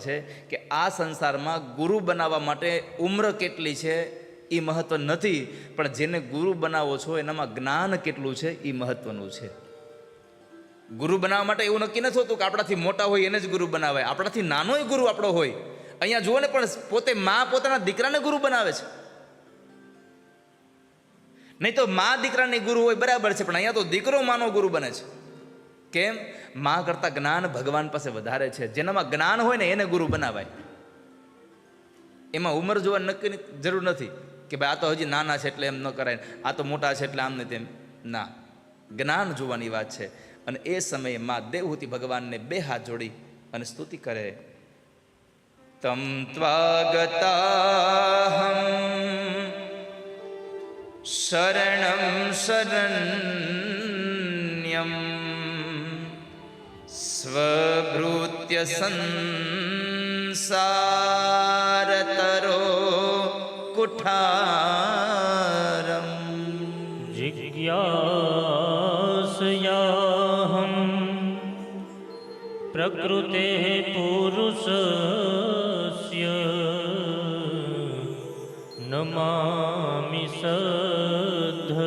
છે કે આ સંસારમાં ગુરુ બનાવવા માટે ઉંમર કેટલી છે એ મહત્વ નથી, પણ જેને ગુરુ બનાવો છો એનામાં જ્ઞાન કેટલું છે એ મહત્વનું છે. ગુરુ બનાવવા માટે એવું નક્કી નથી હોતું કે આપણાથી મોટા હોય એને જ ગુરુ બનાવાય. આપણાથી નાનોય ગુરુ આપણો હોય. અહીંયા જુઓ ને, પણ પોતે મા પોતાના દીકરાને ગુરુ બનાવે છે. નહીં તો મા દીકરાની ગુરુ હોય બરાબર છે, પણ અહીંયા તો દીકરો માનો ગુરુ બને છે. કેમ? મા કરતા જ્ઞાન ભગવાન પાસે વધારે છે. જેનામાં જ્ઞાન હોય ને એને ગુરુ બનાવાય. એમાં ઉંમર જોવા નક્કી જરૂર નથી કે ભાઈ આ તો હજી નાના છે એટલે એમ ન કરાય, આ તો મોટા છે એટલે આમ ને તેમ. ના, જ્ઞાન જોવાની વાત છે. અને એ સમયે મા દેવહૂતિ ભગવાનને બે હાથ જોડી અને સ્તુતિ કરે. તમ ત્વાગતાહમ શરણમ શરણ્યમ સ્વભૃત્ય સંસારતરો કુઠારમ જિજ્ઞાસયાહમ પ્રકૃતે પુરુષસ્ય નમામિ સદ્ધર્મવિદાં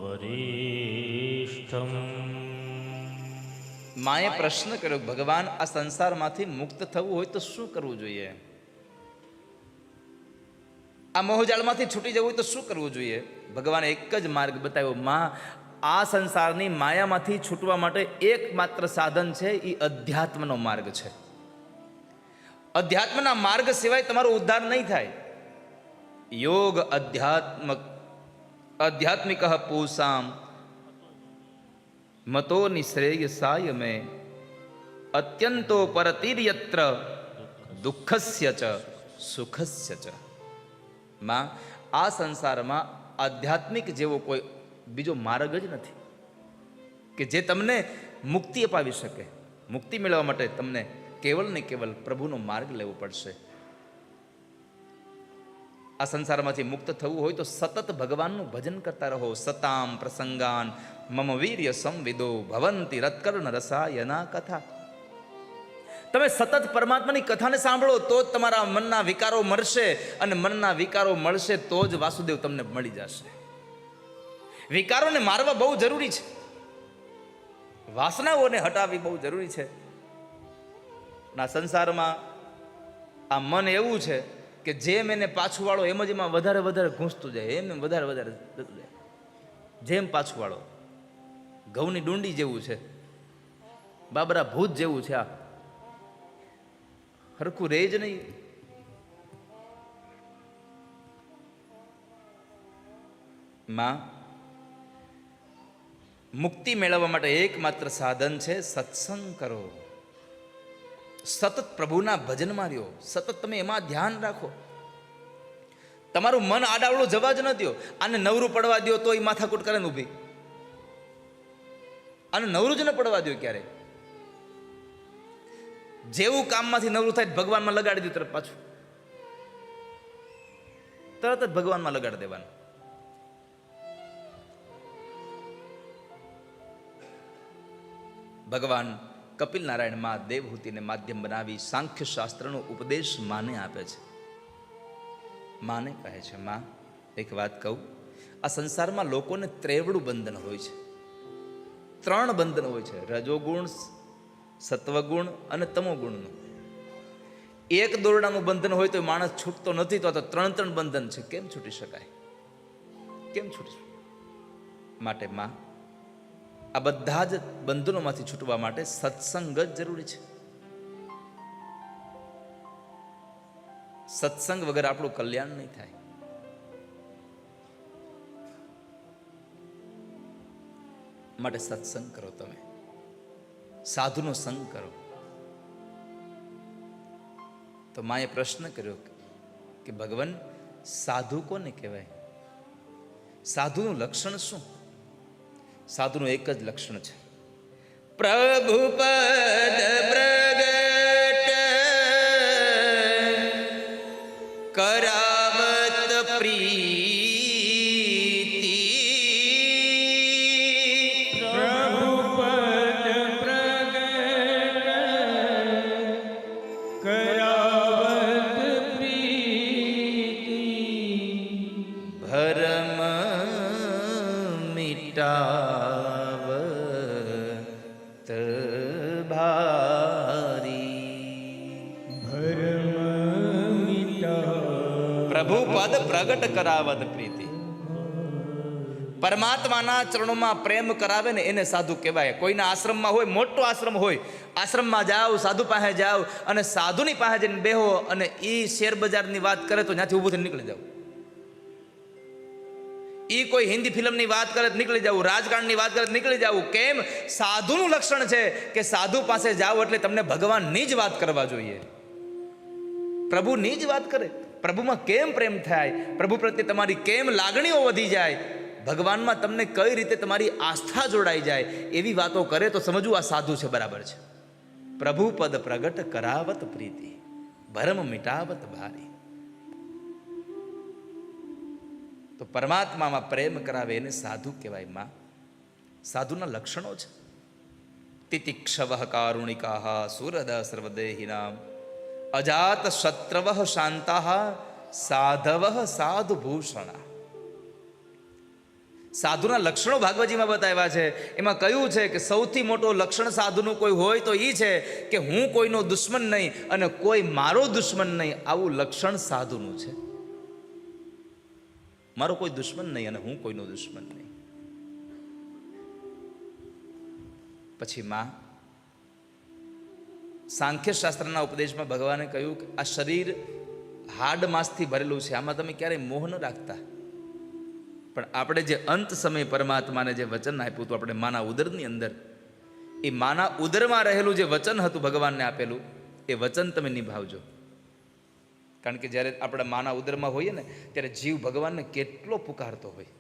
વરિષ્ઠમ. માએ પ્રશ્ન કર્યો, ભગવાન આ સંસારમાંથી મુક્ત થવું હોય તો શું કરવું જોઈએ? આ મોહજાળમાંથી છૂટી જવું હોય તો શું કરવું જોઈએ? ભગવાને એક જ માર્ગ બતાવ્યો. માં, આ સંસારની માયામાંથી છૂટવા માટે એકમાત્ર સાધન છે, એ અધ્યાત્મનો માર્ગ છે. અધ્યાત્મના માર્ગ સિવાય તમારો ઉદ્ધાર નહીં થાય. યોગ આધ્યાત્મિક પૂસામ મતો નિશ્રેયસાય મેં અત્યંતો પરતિર્યત્ર દુઃખસ્ય ચ સુખસ્ય ચ. માં, આ સંસારમાં આધ્યાત્મિક જેવો કોઈ બીજો માર્ગ જ નથી કે જે તમને મુક્તિ અપાવી શકે. મુક્તિ મેળવવા માટે તમને કેવલ ને કેવલ પ્રભુનો માર્ગ લેવો પડશે. આ સંસારમાંથી મુક્ત થવું હોય તો સતત ભગવાનનું ભજન કરતા રહો. સતામ પ્રસંગાન મમ વીર્ય સંવિદો ભવંતી રત્કર્ણ રસાયના કથા. તમે સતત પરમાત્માની કથાને સાંભળો તો જ તમારા મનના વિકારો મળશે, અને મનના વિકારો મળશે તો જ વાસુદેવ તમને મળી જશે. વિકારોને મારવા બહુ જરૂરી છે, વાસનાઓને હટાવવી બહુ જરૂરી છે. ના, સંસારમાં આ મન એવું છે કે જેમ એને પાછું વાળો એમ જ એમાં વધારે વધારે ઘૂંસતું જાય, એમ વધારે વધારે જતું જાય. જેમ પાછું વાળો ઘઉંની ડુંડી જેવું છે, બાબરા ભૂત જેવું છે. આ હરખું રહે જ નહીં. માં, મુક્તિ મેળવવા માટે એકમાત્ર સાધન છે સત્સંગ કરો. સતત પ્રભુના ભજનમાં રહ્યો, સતત તમે એમાં ધ્યાન રાખો. તમારું મન આડાવડું જવા જ ન દો. આને નવરું પડવા દો તો એ માથાકૂટ કરે ને ઊભી. આને નવરું જ ન પડવા દો ક્યારે. જેવું કામમાંથી નવરું થાય ભગવાનમાં લગાડી દો તરત પાછું, તરત જ ભગવાનમાં લગાડી દેવાનું. ભગવાન કપિલ નારાયણ માં દેવહૂતિને માધ્યમ બનાવી સાંખ્ય શાસ્ત્રનો ઉપદેશ માને આપે છે. માને કહે છે, માં, એક વાત કહું, આ સંસારમાં લોકોને ત્રેવડું બંધન હોય છે. 3 બંધન હોય છે, રજોગુણ, સત્વગુણ અને તમોગુણનું. એક દોરડાનું બંધન હોય તો માણસ છૂટતો નથી, તો 3 બંધન છે. કેમ છૂટી શકાય? કેમ છૂટી? માટે માં, આ બધા જ બંધનોમાંથી છૂટવા માટે સત્સંગ જ જરૂરી છે. સત્સંગ વગર આપણું કલ્યાણ નહીં થાય. માટે સત્સંગ કરો, તમે સાધુનો સંગ કરો. તો માએ પ્રશ્ન કર્યો કે ભગવાન, સાધુ કોને કહેવાય? સાધુનું લક્ષણ શું? સાધુનું એક જ લક્ષણ છે, પ્રભુ પદ પ્રગટ કરાવત પ્રીતિ. પ્રભુ પદ ભક્ત ભારી. પ્રભુ પદ પ્રગટ કરાવત પ્રીતિ. પરમાત્માના ચરણોમાં પ્રેમ કરાવે ને એને સાધુ કહેવાય. કોઈના આશ્રમમાં હોય, મોટો આશ્રમ હોય, આશ્રમમાં જાઓ, સાધુ પાસે જાઓ અને સાધુની પાસે જઈને બેહો અને એ શેર બજારની વાત કરે તો ત્યાંથી ઊભું થઈને નીકળી જાવ. એ કોઈ હિન્દી ફિલ્મની વાત કરે તો નીકળી જવું, રાજકારણની વાત કરે તો નીકળી જવું. કેમ? સાધુનું લક્ષણ છે કે સાધુ પાસે જાઓ એટલે તમને ભગવાનની જ વાત કરવા જોઈએ, પ્રભુની જ વાત કરે. પ્રભુમાં કેમ પ્રેમ થાય, પ્રભુ પ્રત્યે તમારી કેમ લાગણીઓ વધી જાય, ભગવાનમાં તમને કઈ રીતે તમારી આસ્થા જોડાઈ જાય, એવી વાતો કરે તો સમજવું આ સાધુ છે, બરાબર છે. પ્રભુ પદ પ્રગટ કરાવત પ્રીતિ, ભરમ મિટાવત ભારી. તો પરમાત્મામાં પ્રેમ કરાવે એને સાધુ કહેવાય. માં સાધુના લક્ષણો છે. તિતિક્ષવ કારુણિકા સુરદ સર્વદેહિનામ અજાત શત્રવ શાંતા સાધવ સાધુભૂષણા. સાધુના લક્ષણો ભાગવતજીમાં બતાવ્યા છે. એમાં કહ્યું છે કે સૌથી મોટો લક્ષણ સાધુનું કોઈ હોય તો એ છે કે હું કોઈનો દુશ્મન નહીં અને કોઈ મારો દુશ્મન નહીં. આવું લક્ષણ સાધુનું છે. મારો કોઈ દુશ્મન નહીં અને હું કોઈનો દુશ્મન નહીં. પછી માં સાંખ્ય શાસ્ત્રના ઉપદેશમાં ભગવાને કહ્યું કે આ શરીર હાડ માંસથી ભરેલું છે, આમાં તમે ક્યારેય મોહ ન રાખતા. પણ આપણે જે અંત સમયે પરમાત્માને જે વચન આપ્યું હતું આપણે માના ઉદરની અંદર, એ માના ઉદરમાં રહેલું જે વચન હતું ભગવાનને આપેલું, એ વચન તમે નિભાવજો. કારણ કે જ્યારે આપણે માના ઉદરમાં હોઈએ ને ત્યારે જીવ ભગવાનને કેટલો પુકારતો હોય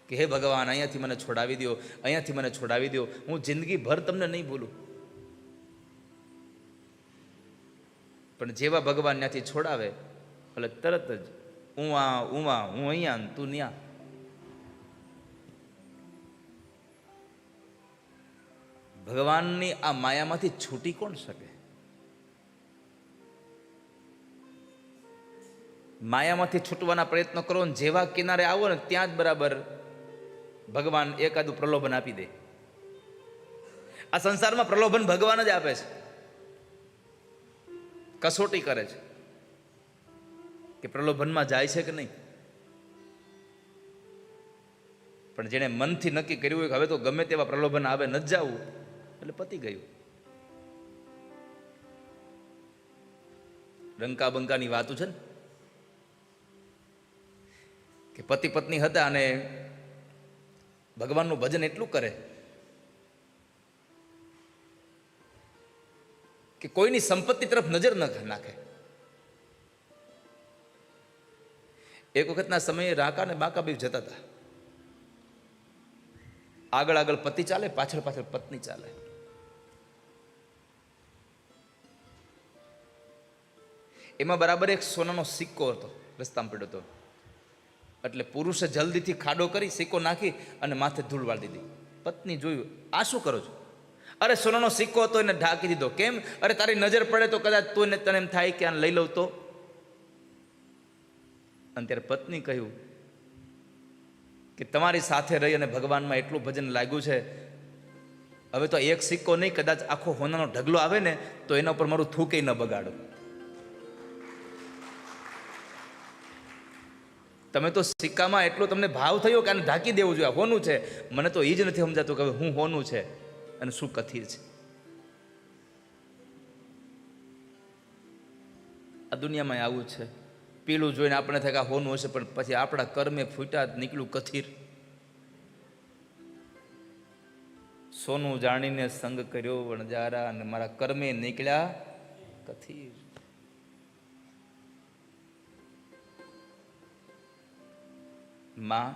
કે હે ભગવાન, અહીંયાથી મને છોડાવી દો, અહીંયાથી મને છોડાવી દો, હું જિંદગીભર તમને નહીં ભૂલું. પણ જેવા ભગવાન ત્યાંથી છોડાવે એટલે તરત જ હું અહીંયા તું ન્યા. ભગવાનની આ માયામાંથી છૂટી કોણ શકે? માયામાંથી છૂટવાના પ્રયત્નો કરો ને જેવા કિનારે આવો ને ત્યાં જ બરાબર ભગવાન એકાદું પ્રલોભન આપી દે. આ સંસારમાં પ્રલોભન ભગવાન જ આપે છે, કસોટી કરે છે કે પ્રલોભનમાં જાય છે કે નહીં. પણ જેણે મનથી નક્કી કર્યું હોય કે હવે તો ગમે તેવા પ્રલોભન આવે ન જવું, એટલે પતી ગયું. રંકા બંકાની વાતું છે ને કે પતિ પત્ની હતા અને ભગવાનનું ભજન એટલું કરે કે કોઈની સંપત્તિ તરફ નજર ન નાખે. એક વખતના સમયે રાકા ને બાકા બે જતા હતા. આગળ આગળ પતિ ચાલે, પાછળ પાછળ પત્ની ચાલે. એમાં બરાબર એક સોનાનો સિક્કો હતો, રસ્તામાં પડ્યો હતો. એટલે પુરુષે જલ્દીથી ખાડો કરી સિક્કો નાખી અને માથે ધૂળ વાળી દીધી. પત્ની જોયું, આ શું કરો છો? અરે સોનાનો સિક્કો હતો એને ઢાંકી દીધો. કેમ? અરે તારી નજર પડે તો કદાચ તું તને એમ થાય કે આને લઈ લઉં તો. અને ત્યારે પત્ની કહ્યું કે તમારી સાથે રહી અને ભગવાનમાં એટલું ભજન લાગ્યું છે, હવે તો એક સિક્કો નહીં, કદાચ આખો હોનાનો ઢગલો આવે ને તો એના ઉપર મારું થૂકે ન બગાડો. તમે તો સિક્કામાં એટલો તમને ભાવ થયો કે આને ઢાંકી દેવું જોઈએ, હોનું છે. મને તો એ જ નથી સમજાતું કે હું હોનું છે અને શું કથિર છે. આ દુનિયામાં આવું છે. પીળું જોઈને આપણે થાય કે હોનું હશે, પણ પછી આપણા કર્મે ફૂટ્યા નીકળ્યું કથિર. સોનું જાણીને સંગ કર્યો વણજારા અને મારા કર્મે નીકળ્યા કથિર. માં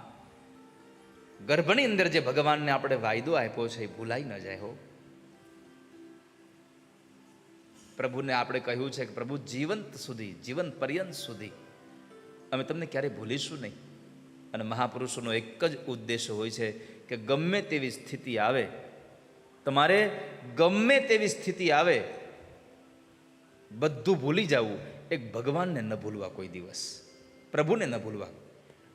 ગર્ભની અંદર જે ભગવાનને આપણે વાયદો આપ્યો છે એ ભૂલાઈ ન જાય હો. પ્રભુને આપણે કહ્યું છે કે પ્રભુ જીવંત સુધી, જીવન પર્યંત સુધી અમે તમને ક્યારેય ભૂલીશું નહીં. અને મહાપુરુષોનો એક જ ઉદ્દેશ હોય છે કે ગમે તેવી સ્થિતિ આવે, તમારે ગમે તેવી સ્થિતિ આવે બધું ભૂલી જવું, એક ભગવાનને ન ભૂલવા કોઈ દિવસ, પ્રભુને ન ભૂલવા.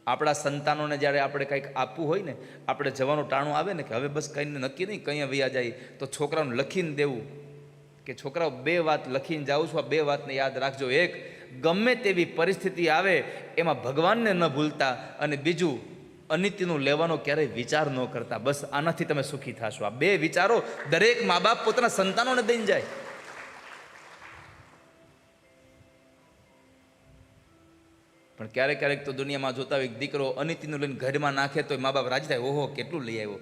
આપણા સંતાનોને જ્યારે આપણે કંઈક આપવું હોય ને, આપણે જવાનું ટાણું આવે ને કે હવે બસ કંઈને નક્કી નહીં, કંઈ વૈયા જાય, તો છોકરાઓને લખીને દેવું કે છોકરાઓ 2 વાત લખીને જાઉં છું, આ 2 વાતને યાદ રાખજો. એક, ગમે તેવી પરિસ્થિતિ આવે એમાં ભગવાનને ન ભૂલતા, અને બીજું, અનિતિનું લેવાનો ક્યારેય વિચાર ન કરતા. બસ આનાથી તમે સુખી થશો. આ 2 વિચારો દરેક મા બાપ પોતાના સંતાનોને દઈને જાય. પણ ક્યારેક ક્યારેક તો દુનિયામાં જોતા હોય, દીકરો અનિતિનું લઈને ઘરમાં નાખે તો મા બાપ રાજી થાય, ઓહો કેટલું લઈ આવ્યો.